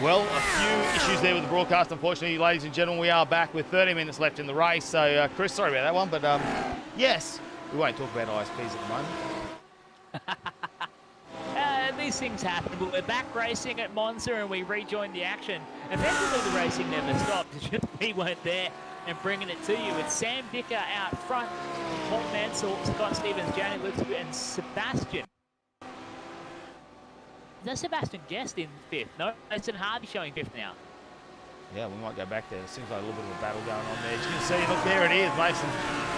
Well, a few issues there with the broadcast, unfortunately, ladies and gentlemen. We are back with 30 minutes left in the race. So, Chris, sorry about that one, but yes, we won't talk about ISPs at the moment. These things happen, but we're back racing at Monza and we rejoined the action. Effectively, the racing never stopped. It's just we weren't there and bringing it to you. It's Sam Bicker out front, Paul Mansell, Scott Stevens, Johnny Lutzu, and Sebastian. Is that Sebastian Guest in 5th? No, Mason Harvey showing 5th now. Yeah, we might go back there. It seems like a little bit of a battle going on there. As you can see, look, there it is, Mason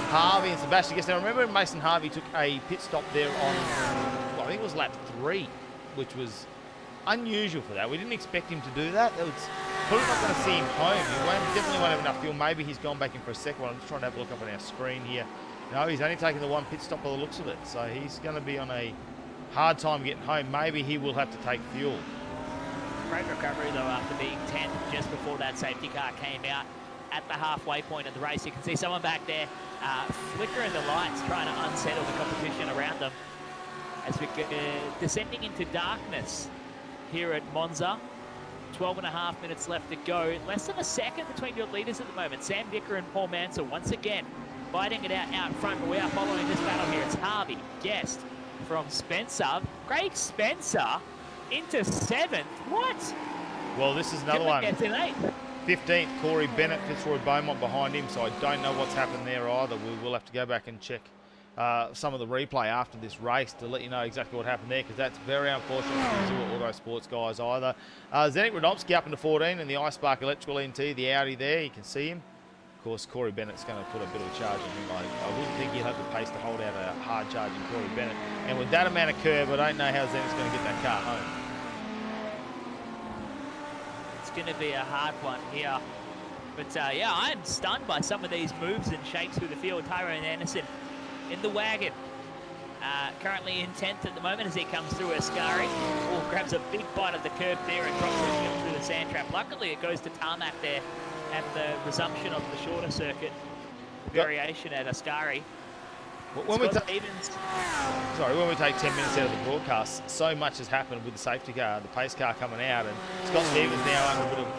Harvey and Sebastian Guest. Now, remember Mason Harvey took a pit stop there on, well, I think it was lap 3, which was unusual for that. We didn't expect him to do that. It was probably not going to see him home. Definitely won't have enough fuel. Maybe he's gone back in for a second one. I'm just trying to have a look up on our screen here. No, he's only taken the one pit stop by the looks of it. So he's going to be on a hard time getting home. Maybe he will have to take fuel. Great recovery though after being 10th just before that safety car came out at the halfway point of the race. You can see someone back there flickering the lights, trying to unsettle the competition around them as we're descending into darkness here at Monza. 12.5 minutes left to go. Less than a second between your leaders at the moment. Sam Bicker and Paul Mansell once again fighting it out front, but we are following this battle here. It's Harvey, Guest from Spencer. Craig Spencer into 7th. What? Well, this is another one. Gets in 8th. 15th, Corey Bennett, Fitzroy Beaumont behind him, so I don't know what's happened there either. We will have to go back and check some of the replay after this race to let you know exactly what happened there, because that's very unfortunate for the Zua Auto Sports guys either. Zdenek Radomski up into 14 and the iSpark Electrical NT, the Audi there, you can see him. Of course, Corey Bennett's going to put a bit of a charge on him. I wouldn't think he'll have the pace to hold out a hard charging Corey Bennett. And with that amount of curve, I don't know how Zenek's going to get that car home. It's going to be a hard one here. But yeah, I'm stunned by some of these moves and shakes through the field. Tyrone Anderson in the wagon. Currently in 10th at the moment as he comes through Ascari. Oh, grabs a big bite of the curb there and drops it through the sand trap. Luckily, it goes to tarmac there at the resumption of the shorter circuit variation at Ascari. When we take 10 minutes out of the broadcast, so much has happened with the safety car, the pace car coming out, and Scott Stevens now under a bit of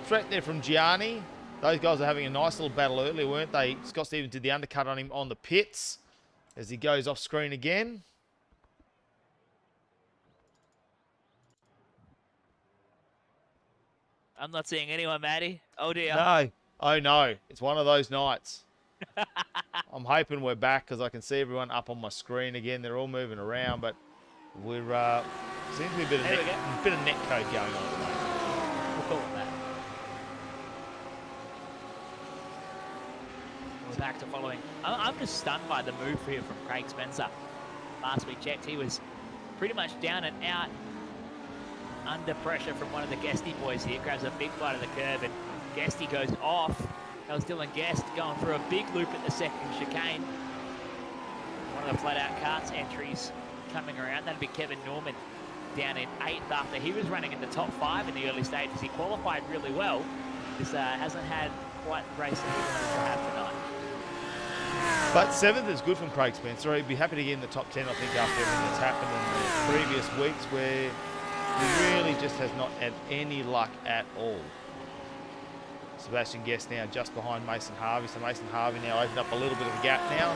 threat there from Gianni. Those guys are having a nice little battle earlier, weren't they? Scott Stevens did the undercut on him on the pits as he goes off screen again. I'm not seeing anyone, Matty. Oh, dear. No. Oh, no. It's one of those nights. I'm hoping we're back because I can see everyone up on my screen again. They're all moving around, but we're seems to be a bit of net code going on at the moment. We'll call it that. We're back to following. I'm just stunned by the move here from Craig Spencer. Last we checked, he was pretty much down and out under pressure from one of the Guesty boys here. Grabs a big bite of the curb and Guesty goes off. That was Dylan Guest going through a big loop at the second chicane. One of the flat-out karts entries coming around. That'd be Kevin Norman down in 8th after he was running in the top 5 in the early stages. He qualified really well. Just hasn't had quite the race that he wanted to have tonight. But 7th is good from Craig Spencer. He'd be happy to get in the top 10, I think, after everything that's happened in the previous weeks where he really just has not had any luck at all. Sebastian Guest now just behind Mason Harvey. So Mason Harvey now opened up a little bit of a gap now.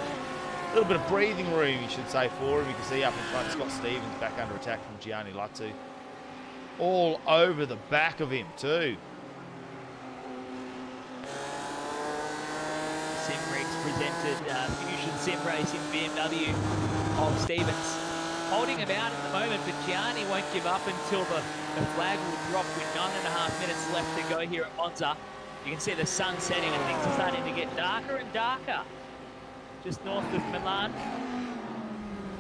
A little bit of breathing room, you should say, for him. You can see up in front, Scott Stevens back under attack from Gianni Lutzu. All over the back of him too. Sim Rigs presented Fusion Sim Racing BMW of Stevens. Holding him out at the moment, but Gianni won't give up until the flag will drop with 9.5 minutes left to go here at Monza. You can see the sun setting and things are starting to get darker and darker just north of Milan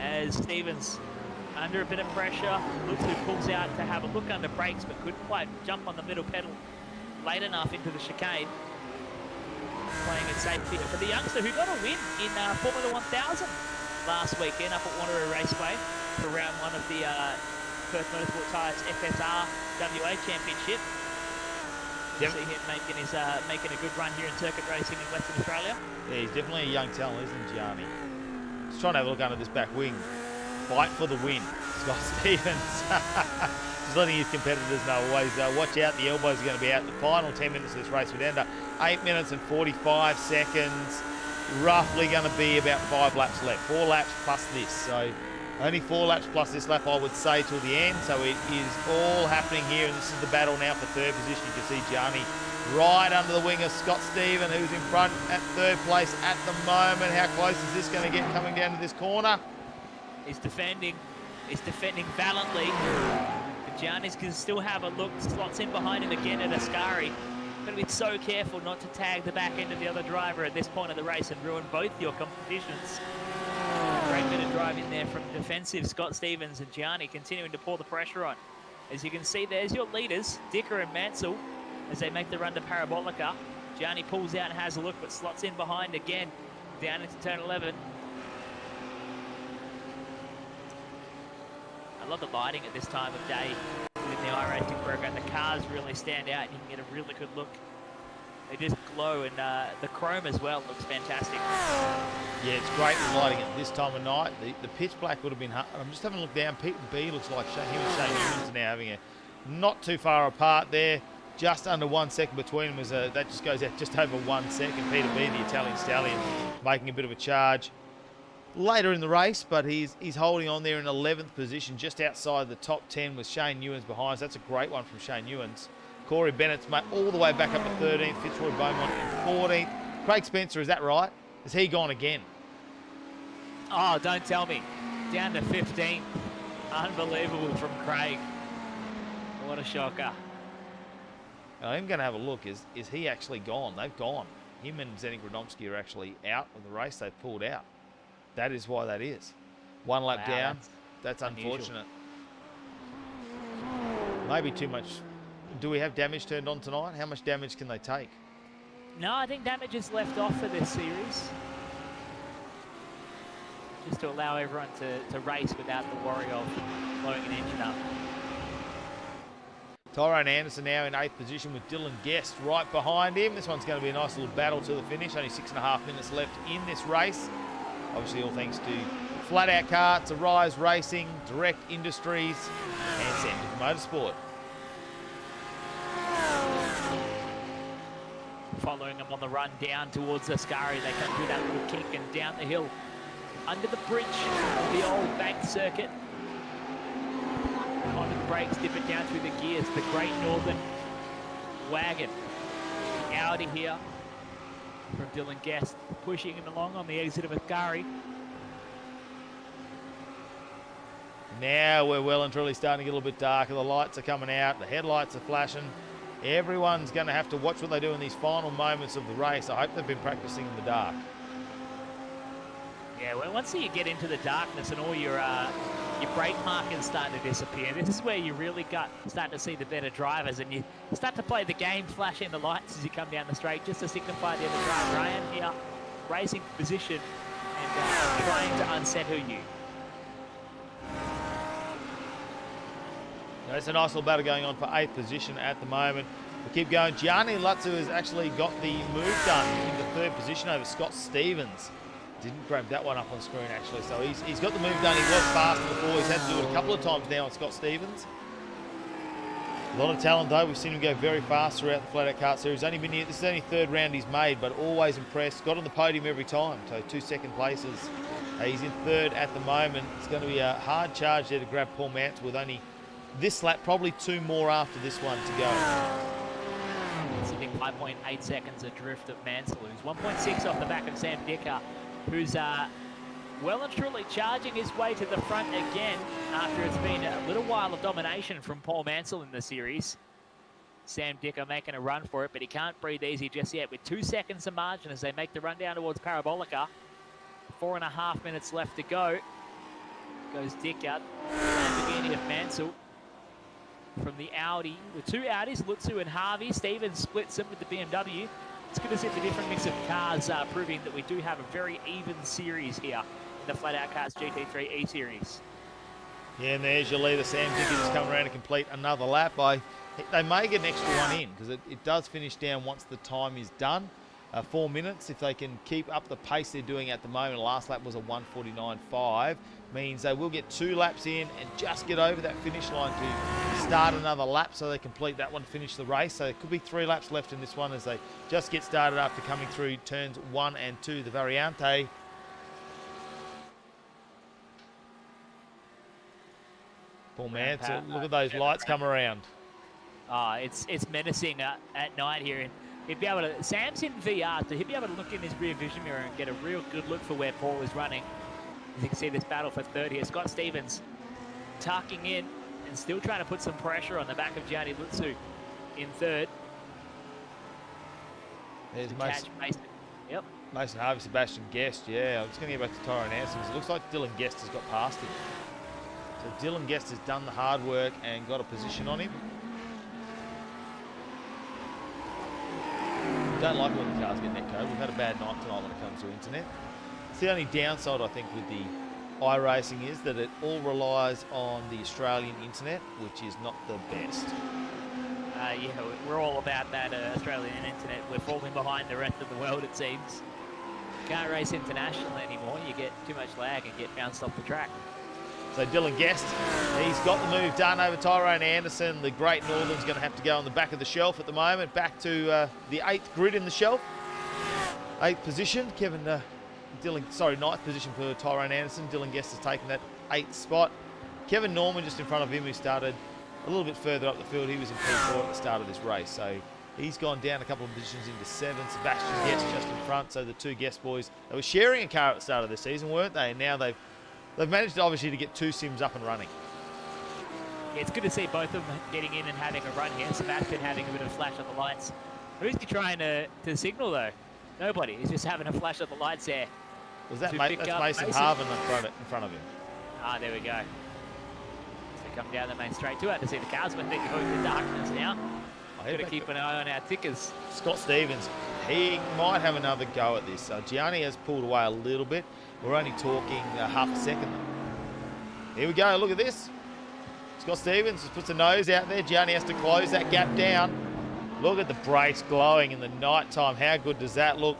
as Stevens under a bit of pressure. Lutzu pulls out to have a look under brakes but couldn't quite jump on the middle pedal late enough into the chicane. Playing it safe here for the youngster who got a win in Formula 1000 last weekend up at Wanneroo Raceway for round 1 of the Perth Motorsport Tyres FSR WA Championship. Yep. See him making a good run here in circuit racing in Western Australia. Yeah, he's definitely a young talent, isn't Gianni? Just trying to have a look under this back wing. Fight for the win, Scott Stevens. Just letting his competitors know always, watch out, the elbows are going to be out. The final 10 minutes of this race, we're down to 8 minutes and 45 seconds. Roughly going to be about 5 laps left. 4 laps plus this. So only 4 laps plus this lap, I would say, till the end. So it is all happening here, and this is the battle now for third position. You can see Gianni right under the wing of Scott Stephen, who's in front at third place at the moment. How close is this going to get coming down to this corner? He's defending valiantly. But Giannis can still have a look, slots in behind him again at Ascari. Got to be so careful not to tag the back end of the other driver at this point of the race and ruin both your competitions. Great bit of drive in there from defensive Scott Stevens, and Gianni continuing to pour the pressure on. As you can see, there's your leaders, Dicker and Mansell, as they make the run to Parabolica. Gianni pulls out and has a look, but slots in behind again, down into turn 11. I love the lighting at this time of day within the iRacing program. The cars really stand out. You can get a really good look. They just glow, and the chrome as well looks fantastic. Yeah, it's great lighting at this time of night. The pitch black would have been hard. I'm just having a look down. Pete B looks like him and Shane Newman's are now having a not too far apart there. Just under 1 second between them. That just goes out just over 1 second. Peter B, the Italian stallion, making a bit of a charge later in the race, but he's holding on there in 11th position, just outside the top 10 with Shane Newans behind. So that's a great one from Shane Newans. Corey Bennett's made all the way back up to 13th. Fitzroy Beaumont in 14th. Craig Spencer, is that right? Has he gone again? Oh, don't tell me. Down to 15th. Unbelievable from Craig. What a shocker. I'm going to have a look. Is he actually gone? They've gone. Him and Zdeněk Radomski are actually out of the race. They've pulled out. That is why that is. 1 lap down. That's unfortunate. Maybe too much. Do we have damage turned on tonight? How much damage can they take? No, I think damage is left off for this series. Just to allow everyone to race without the worry of blowing an engine up. Tyrone Anderson now in 8th position with Dylan Guest right behind him. This one's going to be a nice little battle to the finish. Only 6.5 minutes left in this race. Obviously all thanks to Flat Out Karts, Arise Racing, Direct Industries and Sandvik Motorsport. Following them on the run down towards Ascari. They come through that little kick and down the hill. Under the bridge of the old bank circuit. Onto the brakes, dip it down through the gears. The Great Northern Wagon. The Audi here from Dylan Guest, pushing him along on the exit of Ascari. Now we're well and truly starting to get a little bit darker. The lights are coming out. The headlights are flashing. Everyone's going to have to watch what they do in these final moments of the race. I hope they've been practicing in the dark. Yeah, well, once you get into the darkness and all your brake markers start to disappear, this is where you really start to see the better drivers, and you start to play the game, flashing the lights as you come down the straight, just to signify the other driver. Ryan here, racing position and trying to unsettle you. Now, it's a nice little battle going on for 8th position at the moment. We'll keep going. Gianni Lutzu has actually got the move done into 3rd position over Scott Stevens. Didn't grab that one up on screen, actually. So he's got the move done. He was fast before. He's had to do it a couple of times now on Scott Stevens. A lot of talent, though. We've seen him go very fast throughout the Flat Out Kart Series. Only been here. This is only 3rd round he's made, but always impressed. Got on the podium every time. So 2 second places. He's in 3rd at the moment. It's going to be a hard charge there to grab Paul Mansell with only this lap, probably 2 more after this one to go. Sitting 5.8 seconds adrift of Mansell, who's 1.6 off the back of Sam Dicker, who's well and truly charging his way to the front again after it's been a little while of domination from Paul Mansell in the series. Sam Dicker making a run for it, but he can't breathe easy just yet with 2 seconds of margin as they make the run down towards Parabolica. 4.5 minutes left to go. Goes Dicker, Lamborghini of Mansell. From the Audi, with 2 Audis, Lutzu and Harvey. Stevens splits them with the BMW. It's good to see the different mix of cars proving that we do have a very even series here in the Flat Out Karts GT3 E-Series. Yeah, and there's your leader, Sam Dicker, just coming around to complete another lap. They may get an extra one in because it does finish down once the time is done. 4 minutes. If they can keep up the pace they're doing at the moment, the last lap was a 1:49.5, means they will get 2 laps in and just get over that finish line to start another lap, so they complete that one to finish the race. So there could be 3 laps left in this one as they just get started after coming through turns 1 and 2, the Variante. Paul Mansell, look at those lights come around. It's menacing at night here. And he'd be able to, Sam's in VR, so he'd be able to look in his rear vision mirror and get a real good look for where Paul is running. As you can see, this battle for third here. Scott Stevens tucking in and still trying to put some pressure on the back of Gianni Lutsu in third. There's Mason. Yep. Mason Harvey, Sebastian Guest. Yeah, I'm just going to get back to Tyrone Anderson. It looks like Dylan Guest has got past him. So Dylan Guest has done the hard work and got a position on him. Don't like it when the cars get netcode. We've had a bad night tonight when it comes to internet. It's the only downside, I think, with the iRacing is that it all relies on the Australian internet, which is not the best. Yeah, we're all about that Australian internet. We're falling behind the rest of the world, it seems. Can't race internationally anymore. You get too much lag and get bounced off the track. So Dylan Guest, he's got the move done over Tyrone Anderson. The Great Northern's going to have to go on the back of the shelf at the moment. Back to the 8th grid in the shelf. 8th position. Ninth position for Tyrone Anderson. Dylan Guest has taken that 8th spot. Kevin Norman just in front of him, who started a little bit further up the field. He was in P4 at the start of this race. So he's gone down a couple of positions into 7th. Sebastian Guest just in front. So the 2 Guest boys, they were sharing a car at the start of the season, weren't they? And now they've managed, obviously, to get 2 sims up and running. Yeah, it's good to see both of them getting in and having a run here. Sebastian having a bit of flash of the lights. Who's he trying to signal, though? Nobody. He's just having a flash of the lights there. Was that that's Mason Harvin in front of him? Ah, there we go. So they come down the main straight. Too hard to see the cars when they're going in darkness now. Got to keep an eye on our tickers. Scott Stevens, he might have another go at this. Gianni has pulled away a little bit. We're only talking half a second. Here we go, look at this. Scott Stevens just puts the nose out there. Gianni has to close that gap down. Look at the brakes glowing in the night time. How good does that look?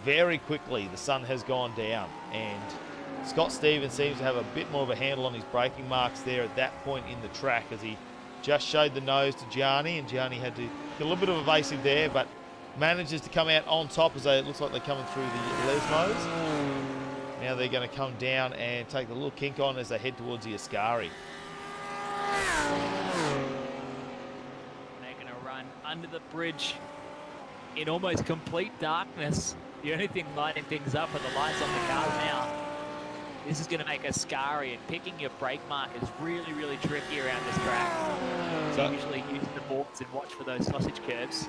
Very quickly, the sun has gone down, and Scott Stevens seems to have a bit more of a handle on his braking marks there at that point in the track, as he just showed the nose to Gianni, and Gianni had to get a little bit of evasive there, but manages to come out on top as it looks like they're coming through the Lesmos. Now they're going to come down and take the little kink on as they head towards the Ascari. They're going to run under the bridge in almost complete darkness. The only thing lighting things up are the lights on the cars now. This is going to make a Ascari, and picking your brake mark is really, really tricky around this track. So usually use the boards and watch for those sausage curves.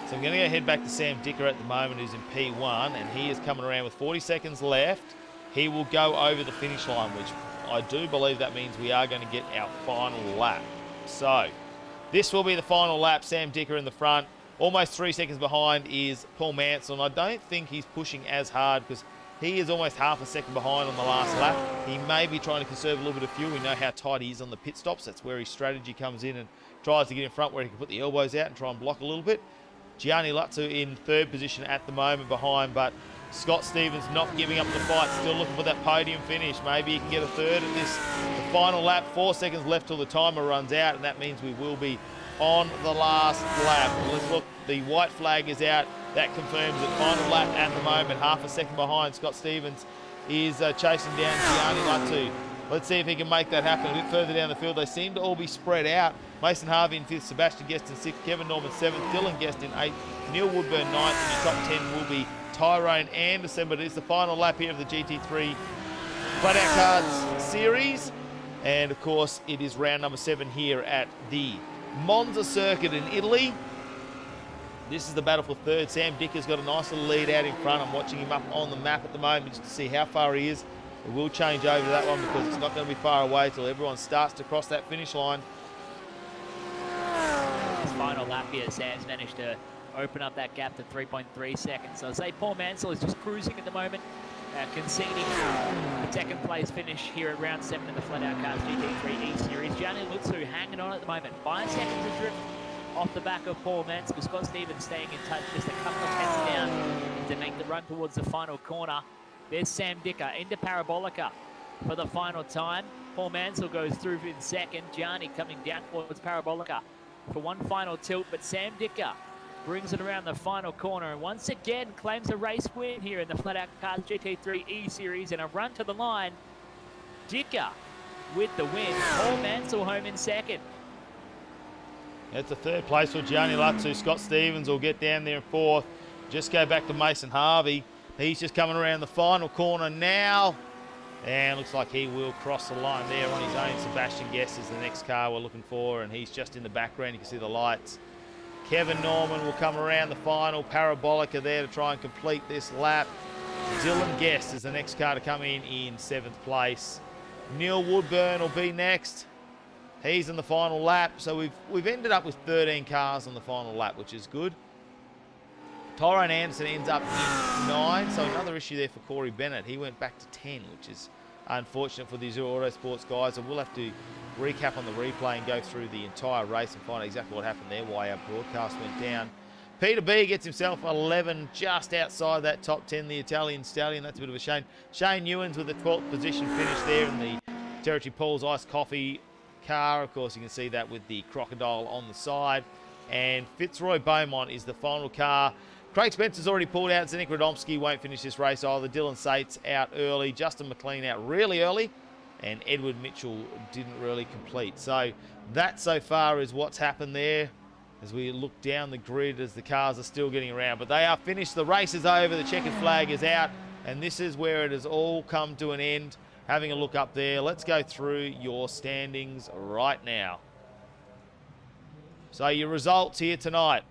So I'm going to go head back to Sam Dicker at the moment, who's in P1, and he is coming around with 40 seconds left. He will go over the finish line, which I do believe that means we are going to get our final lap. So this will be the final lap. Sam Dicker in the front. Almost 3 seconds behind is Paul Mansell, and I don't think he's pushing as hard because he is almost half a second behind on the last lap. He may be trying to conserve a little bit of fuel. We know how tight he is on the pit stops. That's where his strategy comes in and tries to get in front where he can put the elbows out and try and block a little bit. Gianni Lutsu in 3rd position at the moment behind, but Scott Stevens not giving up the fight, still looking for that podium finish. Maybe he can get a 3rd at this the final lap. 4 seconds left till the timer runs out, and that means we will be on the last lap. Let's look, the white flag is out. That confirms that final lap at the moment, half a second behind. Scott Stevens is chasing down Gianni Lutsu. Let's see if he can make that happen a bit further down the field. They seem to all be spread out. Mason Harvey in 5th, Sebastian Guest in 6th, Kevin Norman 7th, Dylan Guest in 8th, Neil Woodburn 9th, and your top 10 will be Tyrone Anderson. But it is the final lap here of the GT3 FLATOUT Cards series. And of course, it is round number 7 here at the Monza circuit in Italy. This is the battle for 3rd. Sam Dicker's got a nice little lead out in front. I'm watching him up on the map at the moment just to see how far he is. It will change over to that one because it's not going to be far away till everyone starts to cross that finish line. This final lap here, Sam's managed to open up that gap to 3.3 seconds. So I'd say Paul Mansell is just cruising at the moment, conceding a 2nd place finish here at round 7 in the FLATOUT Cards GT3 E Series. Gianni Lutsu hanging on at the moment. 5 seconds adrift off the back of Paul Mansell. Scott Stevens staying in touch, just a couple of tenths down to make the run towards the final corner. There's Sam Dicker into Parabolica for the final time. Paul Mansell goes through in second. Gianni coming down towards Parabolica for one final tilt, but Sam Dicker brings it around the final corner and once again claims a race win here in the FLATOUT KARTS GT3 E-Series and a run to the line. Dicker with the win. Paul Mansell home in second. It's a third place for Gianni Latsu. Scott Stevens will get down there in fourth. Just go back to Mason Harvey. He's just coming around the final corner now. And looks like he will cross the line there on his own. Sebastian Guest is the next car we're looking for, and he's just in the background. You can see the lights. Kevin Norman will come around the final. Parabolica there to try and complete this lap. Dylan Guest is the next car to come in seventh place. Neil Woodburn will be next. He's in the final lap. So we've ended up with 13 cars on the final lap, which is good. Tyrone Anderson ends up in 9, so another issue there for Corey Bennett. He went back to 10, which is unfortunate for the Azure Autosports guys. So we'll have to recap on the replay and go through the entire race and find out exactly what happened there, why our broadcast went down. Peter B gets himself 11, just outside that top 10, the Italian stallion. That's a bit of a shame. Shane Ewens with the 12th position finish there in the Territory Paul's Iced Coffee car. Of course, you can see that with the crocodile on the side. And Fitzroy Beaumont is the final car. Craig Spencer's already pulled out. Zdenek Radomski won't finish this race either. Dylan Sates out early. Justin McLean out really early. And Edward Mitchell didn't really complete. So that so far is what's happened there as we look down the grid as the cars are still getting around. But they are finished. The race is over. The checkered flag is out. And this is where it has all come to an end. Having a look up there. Let's go through your standings right now. So your results here tonight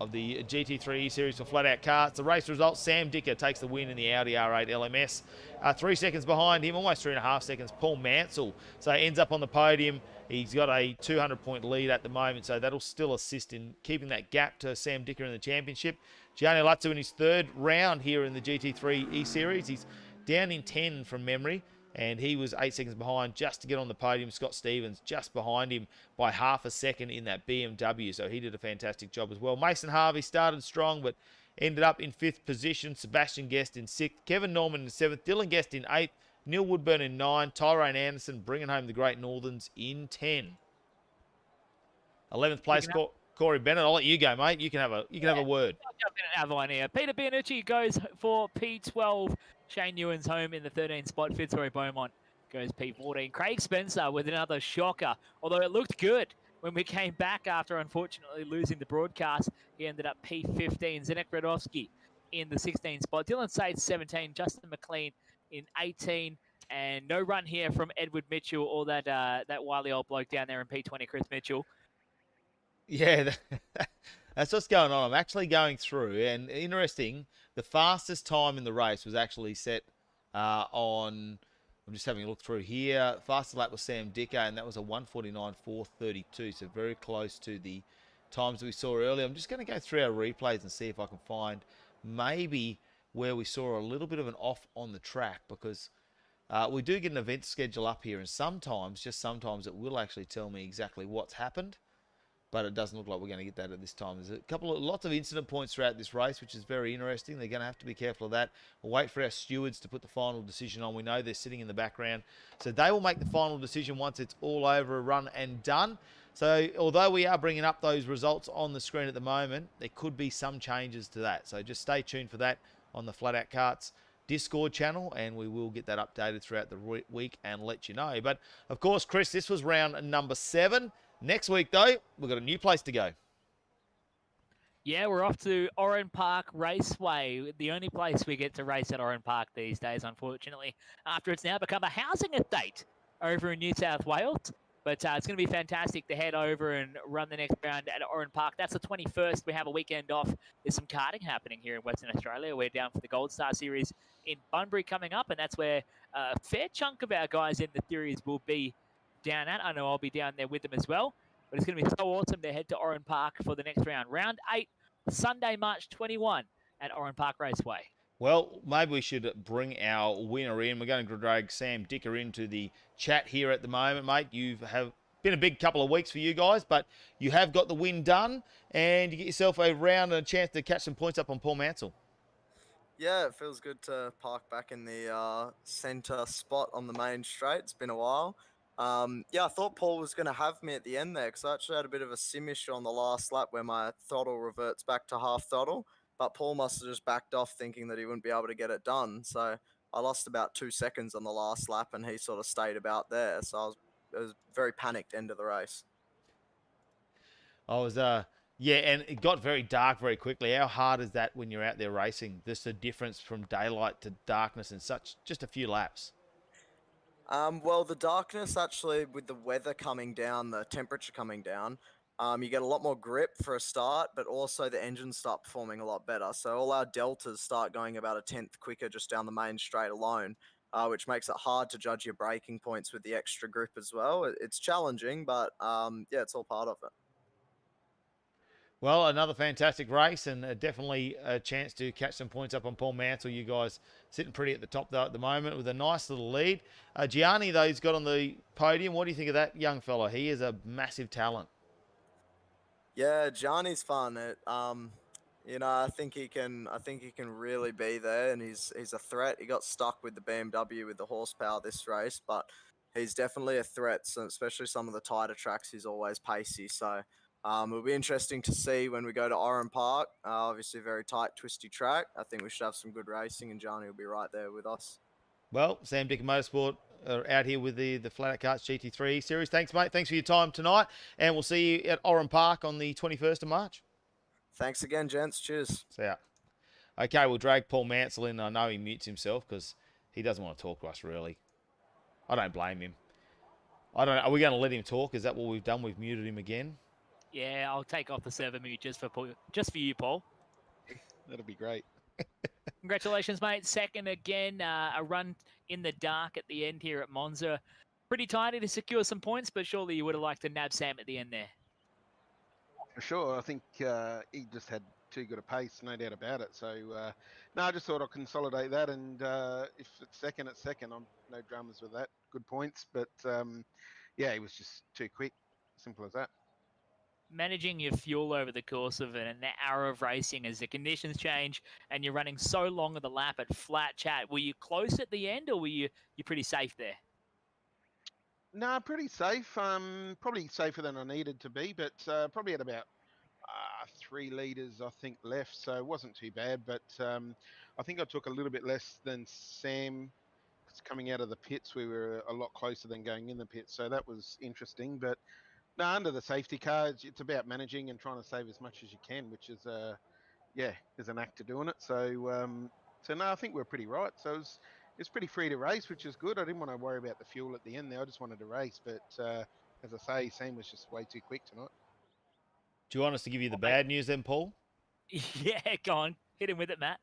of the GT3 E-Series for FLATOUT KARTS. The race results, Sam Dicker takes the win in the Audi R8 LMS. 3 seconds behind him, almost 3.5 seconds, Paul Mansell. So he ends up on the podium. He's got a 200-point lead at the moment, so that'll still assist in keeping that gap to Sam Dicker in the championship. Gianni Latsu in his third round here in the GT3 E-Series. He's down in 10 from memory, and he was 8 seconds behind just to get on the podium. Scott Stevens just behind him by half a second in that BMW, so he did a fantastic job as well. Mason Harvey started strong, but ended up in 5th position. Sebastian Guest in 6th. Kevin Norman in 7th. Dylan Guest in 8th. Neil Woodburn in 9. Tyrone Anderson bringing home the Great Northerns in 10. 11th place, Corey Bennett. I'll let you go, mate. You can have a word. I'll jump in and have one here. Peter Bianucci goes for P12. Shane Ewan's home in the 13th spot. Fitzroy Beaumont goes P14. Craig Spencer with another shocker, although it looked good when we came back after unfortunately losing the broadcast. He ended up P15. Zdenek Radovsky in the 16th spot. Dylan Sates 17. Justin McLean in 18. And no run here from Edward Mitchell or that wily old bloke down there in P20, Chris Mitchell. Yeah, that's what's going on. I'm actually going through, and interesting, the fastest time in the race was actually set on, I'm just having a look through here, fastest lap was Sam Dicker, and that was a 1:49.432, so very close to the times that we saw earlier. I'm just going to go through our replays and see if I can find maybe where we saw a little bit of an off on the track, because we do get an event schedule up here, and sometimes, just sometimes, it will actually tell me exactly what's happened. But it doesn't look like we're going to get that at this time. There's lots of incident points throughout this race, which is very interesting. They're going to have to be careful of that. We'll wait for our stewards to put the final decision on. We know they're sitting in the background. So they will make the final decision once it's all over, run and done. So although we are bringing up those results on the screen at the moment, there could be some changes to that. So just stay tuned for that on the FLATOUT KARTS Discord channel, and we will get that updated throughout the week and let you know. But of course, Chris, this was round number 7. Next week, though, we've got a new place to go. Yeah, we're off to Oran Park Raceway, the only place we get to race at Oran Park these days, unfortunately, after it's now become a housing estate over in New South Wales. But it's going to be fantastic to head over and run the next round at Oran Park. That's the 21st. We have a weekend off. There's some karting happening here in Western Australia. We're down for the Gold Star Series in Bunbury coming up, and that's where a fair chunk of our guys in the series will be down at. I know I'll be down there with them as well. But it's going to be so awesome to head to Oran Park for the next round. Round 8, Sunday, March 21 at Oran Park Raceway. Well, maybe we should bring our winner in. We're going to drag Sam Dicker into the chat here at the moment, mate. You have been a big couple of weeks for you guys, but you have got the win done, and you get yourself a round and a chance to catch some points up on Paul Mansell. Yeah, it feels good to park back in the center spot on the main straight. It's been a while. Yeah, I thought Paul was going to have me at the end there because I actually had a bit of a sim issue on the last lap where my throttle reverts back to half throttle. But Paul must have just backed off thinking that he wouldn't be able to get it done. So I lost about 2 seconds on the last lap and he sort of stayed about there. So it was very panicked end of the race. I was, yeah, and it got very dark very quickly. How hard is that when you're out there racing? Just the difference from daylight to darkness in such just a few laps. Well, the darkness actually, with the weather coming down, the temperature coming down, you get a lot more grip for a start, but also the engines start performing a lot better. So all our deltas start going about a tenth quicker just down the main straight alone, which makes it hard to judge your braking points with the extra grip as well. It's challenging, but yeah, it's all part of it. Well, another fantastic race, and definitely a chance to catch some points up on Paul Mansell. You guys sitting pretty at the top though at the moment with a nice little lead. Gianni, though, he's got on the podium. What do you think of that young fella? He is a massive talent. Yeah, Gianni's fun. I think he can. I think he can really be there, and he's a threat. He got stuck with the BMW with the horsepower this race, but he's definitely a threat. So especially some of the tighter tracks, he's always pacey. So it'll be interesting to see when we go to Oran Park. Obviously, a very tight, twisty track. I think we should have some good racing, and Gianni will be right there with us. Well, Sam Dicker Motorsport are out here with the FLATOUT KARTS GT3 series. Thanks, mate. Thanks for your time tonight, and we'll see you at Oran Park on the 21st of March. Thanks again, gents. Cheers. See ya. Okay, we'll drag Paul Mansell in. I know he mutes himself because he doesn't want to talk to us, really. I don't blame him. I don't know. Are we going to let him talk? Is that what we've done? We've muted him again? Yeah, I'll take off the server mute just for you, Paul. That'll be great. Congratulations, mate. Second again, a run in the dark at the end here at Monza. Pretty tidy to secure some points, but surely you would have liked to nab Sam at the end there. For sure. I think he just had too good a pace, no doubt about it. So, no, I just thought I'd consolidate that. And if it's second, it's second. I'm no dramas with that. Good points. But, yeah, he was just too quick. Simple as that. Managing your fuel over the course of an hour of racing as the conditions change and you're running so long of the lap at flat chat. Were you close at the end or were you pretty safe there? No, pretty safe. Probably safer than I needed to be, but probably at about 3 litres, I think, left. So it wasn't too bad. But I think I took a little bit less than Sam. Coming out of the pits, we were a lot closer than going in the pits. So that was interesting. But no, under the safety car, it's about managing and trying to save as much as you can, which is, yeah, there's an act to doing it. So, no, I think we're pretty right. So it's pretty free to race, which is good. I didn't want to worry about the fuel at the end there. I just wanted to race. But as I say, Sam was just way too quick tonight. Do you want us to give you the bad news then, Paul? Yeah, go on. Hit him with it, Matt.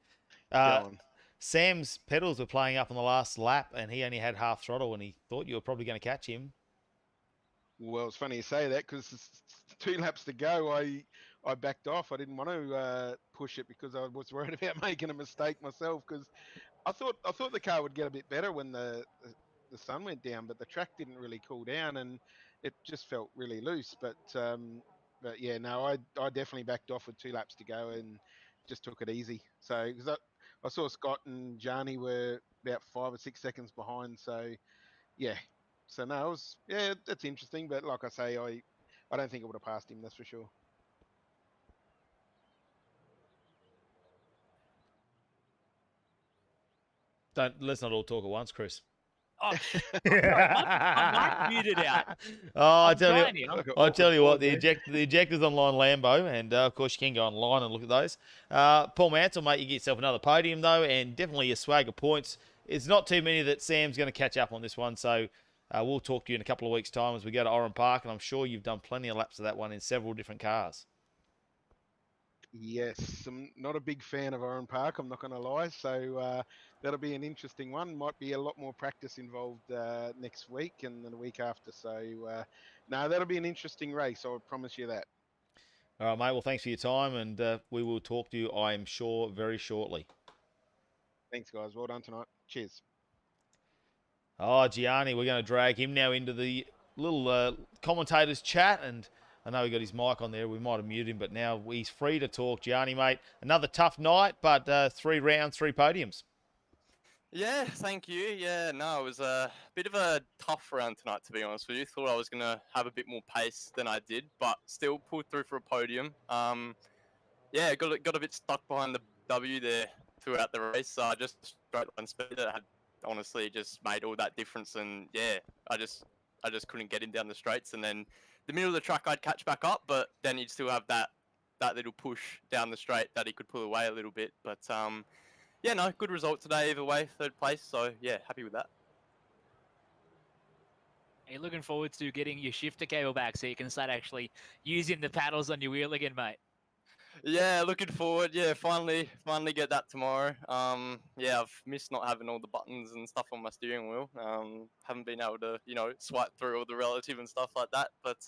Go on. Sam's pedals were playing up on the last lap, and he only had half throttle, and he thought you were probably going to catch him. Well, it's funny you say that because 2 laps to go, I backed off. I didn't want to push it because I was worried about making a mistake myself. Because I thought the car would get a bit better when the sun went down, but the track didn't really cool down and it just felt really loose. But yeah, no, I definitely backed off with 2 laps to go and just took it easy. So because I saw Scott and Gianni were about 5 or 6 seconds behind. So yeah. So no, that's interesting. But like I say, I don't think I would have passed him. That's for sure. Let's not all talk at once, Chris. Oh, I'm muted out. Oh, I tell you what, the ejector's online Lambo, and of course you can go online and look at those. Paul Mansell, mate, you get yourself another podium though, and definitely a swag of points. It's not too many that Sam's going to catch up on this one, so we'll talk to you in a couple of weeks' time as we go to Oran Park, and I'm sure you've done plenty of laps of that one in several different cars. Yes, I'm not a big fan of Oran Park, I'm not going to lie. So that'll be an interesting one. Might be a lot more practice involved next week and then the week after. So no, that'll be an interesting race. I promise you that. All right, mate. Well, thanks for your time, and we will talk to you, I am sure, very shortly. Thanks, guys. Well done tonight. Cheers. Oh, Gianni, we're going to drag him now into the little commentators chat, and I know he got his mic on there. We might have muted him, but now he's free to talk. Gianni, mate, another tough night, but 3 rounds, 3 podiums. Yeah, thank you. Yeah, no, it was a bit of a tough round tonight, to be honest with you. Thought I was going to have a bit more pace than I did, but still pulled through for a podium. Yeah, got a bit stuck behind the W there throughout the race. Just straight line speed that had honestly just made all that difference. And yeah, I just couldn't get him down the straights. And then the middle of the track, I'd catch back up, but then he'd still have that little push down the straight that he could pull away a little bit. But yeah, no, good result today either way, 3rd place. So yeah, happy with that. Are you looking forward to getting your shifter cable back so you can start actually using the paddles on your wheel again, mate? Yeah, looking forward. Yeah, finally get that tomorrow. Yeah, I've missed not having all the buttons and stuff on my steering wheel. Haven't been able to, swipe through all the relative and stuff like that. But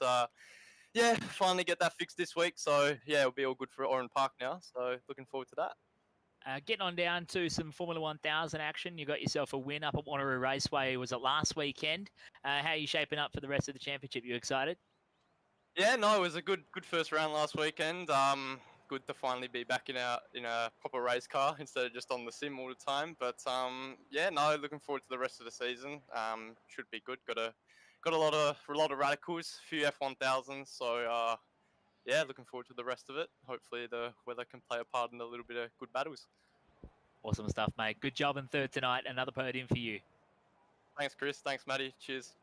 yeah, finally get that fixed this week. So yeah, it'll be all good for Oran Park now. So looking forward to that. Getting on down to some Formula 1000 action. You got yourself a win up at Wanneroo Raceway. Was it last weekend? How are you shaping up for the rest of the championship? You excited? Yeah, no, it was a good first round last weekend. Good to finally be back in a proper race car instead of just on the sim all the time. But yeah, no, looking forward to the rest of the season. Should be good. Got a lot of radicals, a few F1000s. So yeah, looking forward to the rest of it. Hopefully the weather can play a part in a little bit of good battles. Awesome stuff, mate. Good job in 3rd tonight. Another podium for you. Thanks, Chris. Thanks, Matty. Cheers.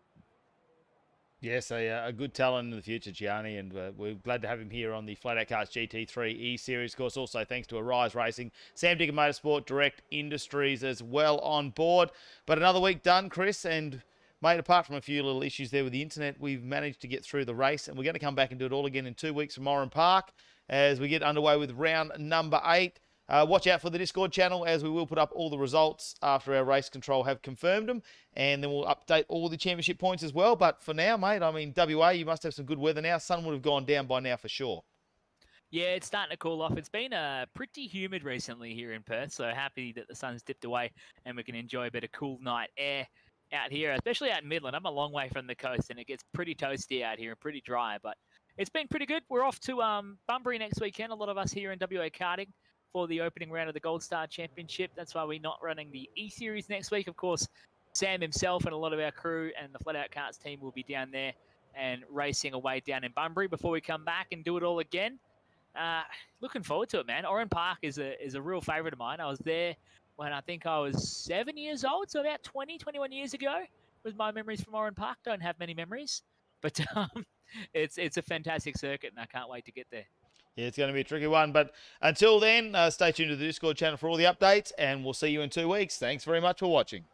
Yes, a good talent in the future, Gianni, and we're glad to have him here on the FLATOUT KARTS GT3 E-Series. Of course, also thanks to Arise Racing, Sam Digger Motorsport, Direct Industries as well on board. But another week done, Chris, and mate, apart from a few little issues there with the internet, we've managed to get through the race, and we're going to come back and do it all again in 2 weeks from Oran Park as we get underway with round number 8. Watch out for the Discord channel as we will put up all the results after our race control have confirmed them, and then we'll update all the championship points as well. But for now, mate, I mean, WA, you must have some good weather now. Sun would have gone down by now for sure. Yeah, it's starting to cool off. It's been pretty humid recently here in Perth, so happy that the sun's dipped away and we can enjoy a bit of cool night air out here, especially out in Midland. I'm a long way from the coast and it gets pretty toasty out here and pretty dry, but it's been pretty good. We're off to Bunbury next weekend, a lot of us here in WA karting, for the opening round of the Gold Star Championship. That's why we're not running the E-Series next week. Of course, Sam himself and a lot of our crew and the FLATOUT KARTS team will be down there and racing away down in Bunbury before we come back and do it all again. Looking forward to it, man. Oran Park is a real favourite of mine. I was there when I think I was 7 years old, so about 21 years ago was my memories from Oran Park. Don't have many memories, but it's a fantastic circuit, and I can't wait to get there. Yeah, it's going to be a tricky one. But until then, stay tuned to the Discord channel for all the updates, and we'll see you in 2 weeks. Thanks very much for watching.